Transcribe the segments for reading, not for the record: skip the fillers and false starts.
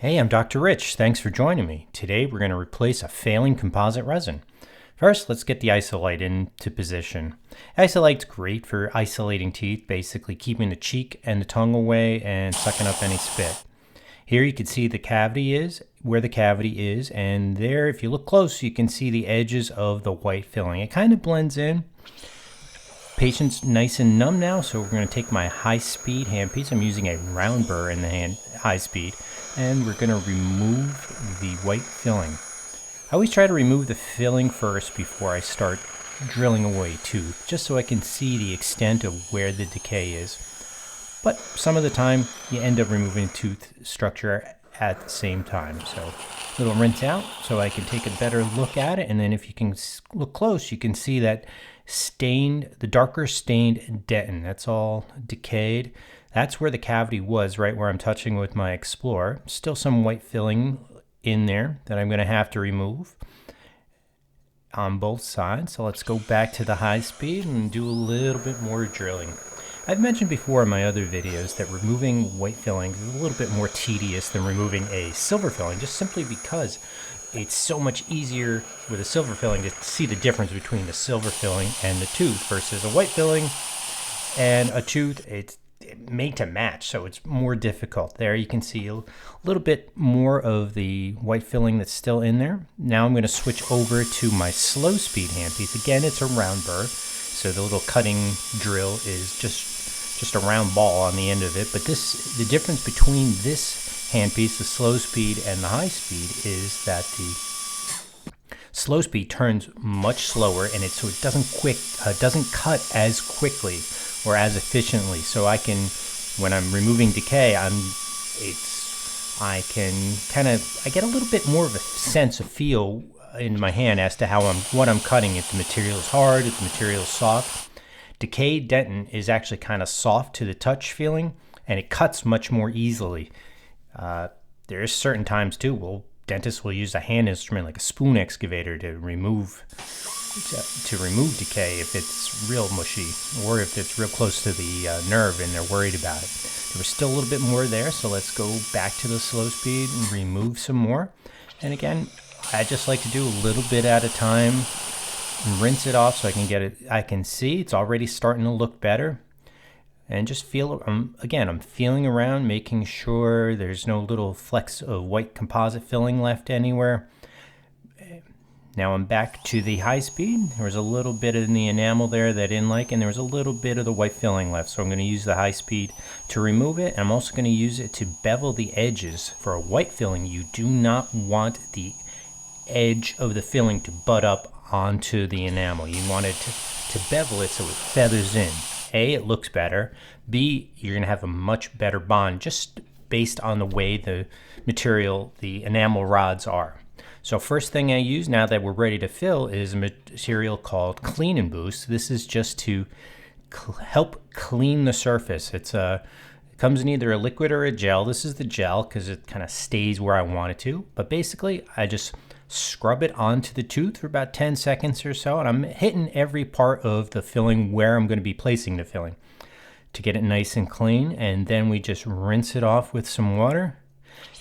Hey, I'm Dr. Rich. Thanks for joining me. Today we're going to replace a failing composite resin. First, let's get the isolite into position. Isolite's great for isolating teeth, basically keeping the cheek and the tongue away and sucking up any spit. Here you can see the cavity is, where the cavity is, and there, if you look close, you can see the edges of the white filling. It kind of blends in. Patient's nice and numb now, so we're going to take my high-speed handpiece. I'm using a round burr in the high speed, and we're going to remove the white filling. I always try to remove the filling first before I start drilling away tooth, just so I can see the extent of where the decay is. But some of the time, you end up removing tooth structure at the same time. So a little rinse out so I can take a better look at it, and then if you can look close, you can see that the darker stained dentin. That's all decayed. That's where the cavity was, right where I'm touching with my Explorer. Still some white filling in there that I'm going to have to remove on both sides. So let's go back to the high speed and do a little bit more drilling. I've mentioned before in my other videos that removing white fillings is a little bit more tedious than removing a silver filling, just simply because it's so much easier with a silver filling to see the difference between the silver filling and the tooth versus a white filling and a tooth. It's made to match, so it's more difficult. There you can see a little bit more of the white filling that's still in there. Now I'm going to switch over to my slow speed handpiece. Again, it's a round burr, so the little cutting drill is just a round ball on the end of it. But the difference between this handpiece, the slow speed and the high speed, is that the slow speed turns much slower, and so it doesn't cut as quickly or as efficiently. So I can, when I'm removing decay, I get a little bit more of a sense of feel in my hand as to what I'm cutting. If the material is hard, if the material is soft. Decayed dentin is actually kind of soft to the touch feeling, and it cuts much more easily. There's certain times too, dentists will use a hand instrument like a spoon excavator to remove decay if it's real mushy or if it's real close to the nerve and they're worried about it. There was still a little bit more there, so let's go back to the slow speed and remove some more. And again, I just like to do a little bit at a time and rinse it off so I can get it. I can see it's already starting to look better. And just feel, I'm feeling around, making sure there's no little flecks of white composite filling left anywhere. Now I'm back to the high speed. There was a little bit in the enamel there that I didn't like, and there was a little bit of the white filling left. So I'm going to use the high speed to remove it. And I'm also going to use it to bevel the edges. For a white filling, you do not want the edge of the filling to butt up onto the enamel. You want it to bevel it so it feathers in. A, it looks better. B, you're going to have a much better bond just based on the way the enamel rods are. So first thing I use now that we're ready to fill is a material called Clean and Boost. This is just to help clean the surface. It comes in either a liquid or a gel. This is the gel because it kind of stays where I want it to. But basically, I just scrub it onto the tooth for about 10 seconds or so, and I'm hitting every part of the filling where I'm going to be placing the filling to get it nice and clean. And then we just rinse it off with some water,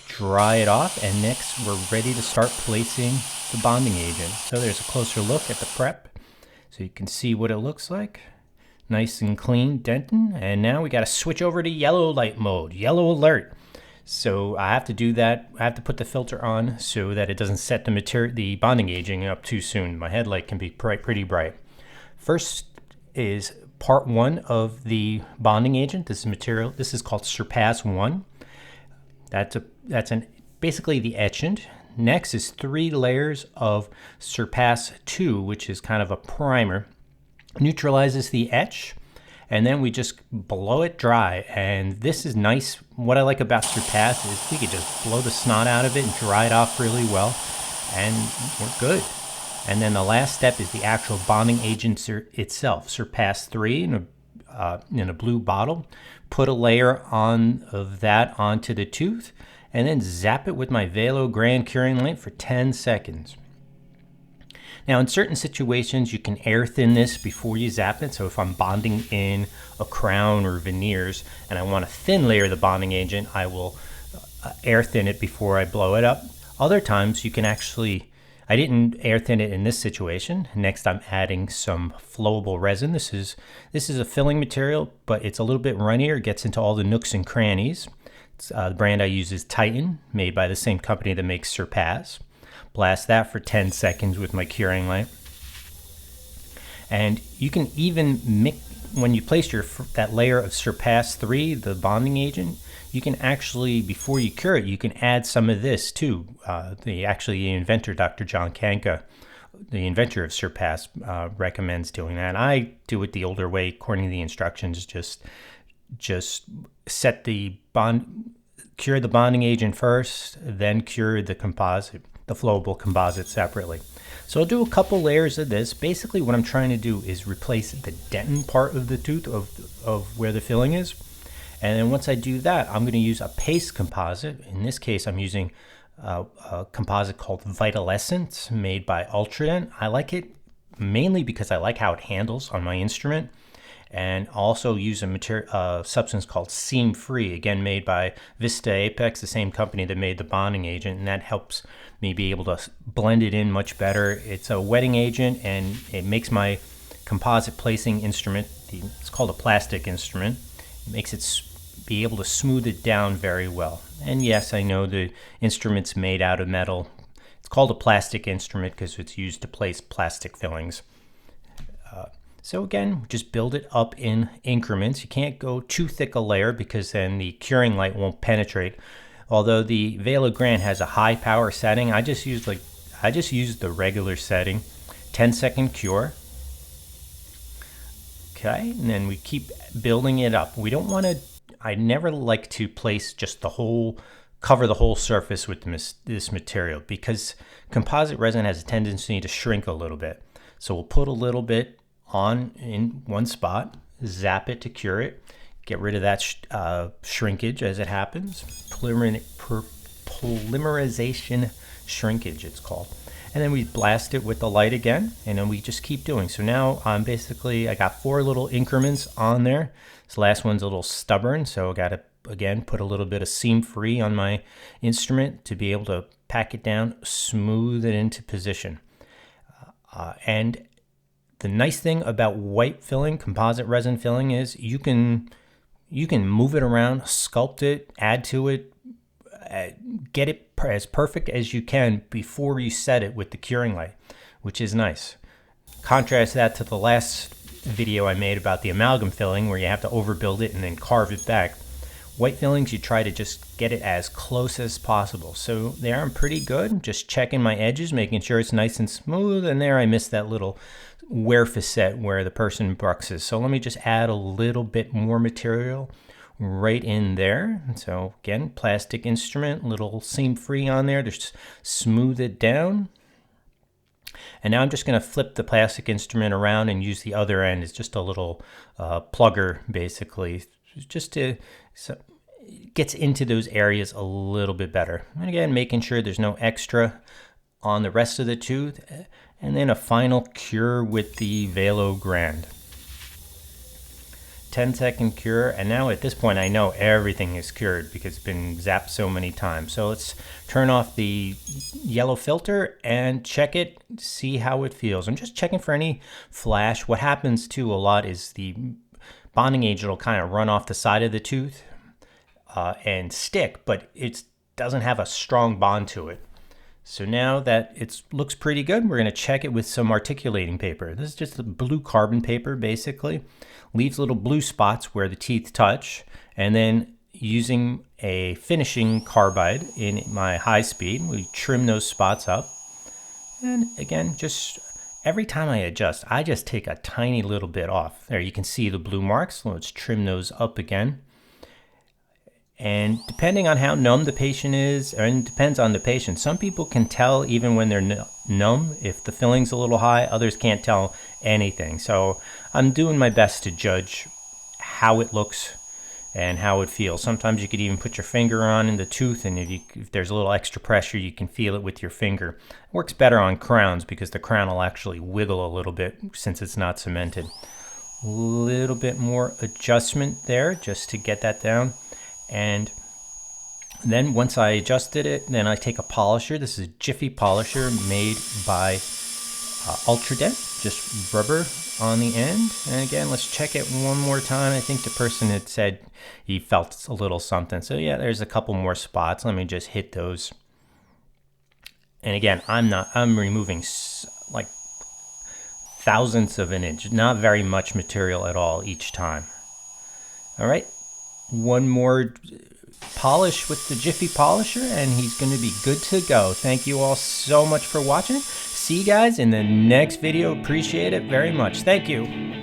dry it off, and next we're ready to start placing the bonding agent. So there's a closer look at the prep so you can see what it looks like. Nice and clean dentin. And now we got to switch over to yellow light mode, yellow alert. So I have to do that. I have to put the filter on so that it doesn't set the bonding agent up too soon. My headlight can be pretty bright. First is part 1 of the bonding agent. This is called Surpass 1. That's basically the etchant. Next is 3 layers of Surpass 2, which is kind of a primer. Neutralizes the etch. And then we just blow it dry. And this is nice. What I like about Surpass is we could just blow the snot out of it and dry it off really well. And we're good. And then the last step is the actual bonding agent itself. Surpass 3 in a blue bottle. Put a layer of that onto the tooth. And then zap it with my Velo Grand Curing Light for 10 seconds. Now, in certain situations, you can air thin this before you zap it. So if I'm bonding in a crown or veneers and I want to thin layer the bonding agent, I will air thin it before I blow it up. Other times you can actually, I didn't air thin it in this situation. Next I'm adding some flowable resin. This is a filling material, but it's a little bit runnier. It gets into all the nooks and crannies. The brand I use is Titan, made by the same company that makes Surpass. Blast that for 10 seconds with my curing light. And you can even mix, when you place that layer of Surpass 3, the bonding agent, you can actually, before you cure it, you can add some of this too. The inventor, Dr. John Kanka, the inventor of Surpass, recommends doing that. I do it the older way, according to the instructions. Just set the cure the bonding agent first, then cure the composite, the flowable composite, separately. So I'll do a couple layers of this. Basically what I'm trying to do is replace the dentin part of the tooth of where the filling is. And then once I do that, I'm going to use a paste composite. In this case, I'm using a composite called Vit-l-esence, made by Ultradent. I like it mainly because I like how it handles on my instrument. And also use a substance called Seam Free, again made by Vit-l-esence, the same company that made the bonding agent, and that helps me be able to blend it in much better. It's a wetting agent, and it makes my composite placing instrument, it's called a plastic instrument, it makes it be able to smooth it down very well. And yes, I know the instrument's made out of metal. It's called a plastic instrument because it's used to place plastic fillings. So again, just build it up in increments. You can't go too thick a layer because then the curing light won't penetrate. Although the Vit-l-esence has a high power setting, I just used the regular setting. 10-second cure. Okay, and then we keep building it up. We don't want to, I never like to place just cover the whole surface with this material, because composite resin has a tendency to shrink a little bit. So we'll put a little bit on in one spot, zap it to cure it, get rid of that shrinkage as it happens. Polymerization shrinkage, it's called. And then we blast it with the light again, and then we just keep doing. So now I got 4 little increments on there. This last one's a little stubborn, so I got to again put a little bit of Seam Free on my instrument to be able to pack it down, smooth it into position. And the nice thing about white filling, composite resin filling, is you can move it around, sculpt it, add to it, get it as perfect as you can before you set it with the curing light, which is nice. Contrast that to the last video I made about the amalgam filling, where you have to overbuild it and then carve it back. White fillings, you try to just get it as close as possible. So there I'm pretty good, just checking my edges, making sure it's nice and smooth, and there I missed that little wear facet where the person bruxes. So let me just add a little bit more material right in there. So again, plastic instrument, little Seam Free on there, just smooth it down. And now I'm just going to flip the plastic instrument around and use the other end. It's just a little plugger, basically, just to gets into those areas a little bit better. And again, making sure there's no extra on the rest of the tooth. And then a final cure with the Vit-l-esence. 10-second cure, and now at this point I know everything is cured because it's been zapped so many times. So let's turn off the yellow filter and check it, see how it feels. I'm just checking for any flash. What happens too a lot is the bonding agent will kind of run off the side of the tooth and stick, but it doesn't have a strong bond to it. So now that it looks pretty good, we're going to check it with some articulating paper. This is just a blue carbon paper, basically. Leaves little blue spots where the teeth touch. And then using a finishing carbide in my high speed, we trim those spots up. And again, just every time I adjust, I just take a tiny little bit off. There, you can see the blue marks. Let's trim those up again. And depending on how numb the patient is, and it depends on the patient. Some people can tell even when they're numb if the filling's a little high. Others can't tell anything. So I'm doing my best to judge how it looks and how it feels. Sometimes you could even put your finger on in the tooth, and if there's a little extra pressure, you can feel it with your finger. It works better on crowns because the crown will actually wiggle a little bit since it's not cemented. A little bit more adjustment there just to get that down. And Then once I adjusted it, then I take a polisher. This is a Jiffy polisher made by Ultradent, just rubber on the end. And again, let's check it one more time. I think the person had said he felt a little something. So yeah, there's a couple more spots. Let me just hit those. And again, I'm removing like thousandths of an inch, not very much material at all each time. All right, one more polish with the Jiffy polisher and he's going to be good to go. Thank you all so much for watching. See you guys in the next video. Appreciate it very much. Thank you.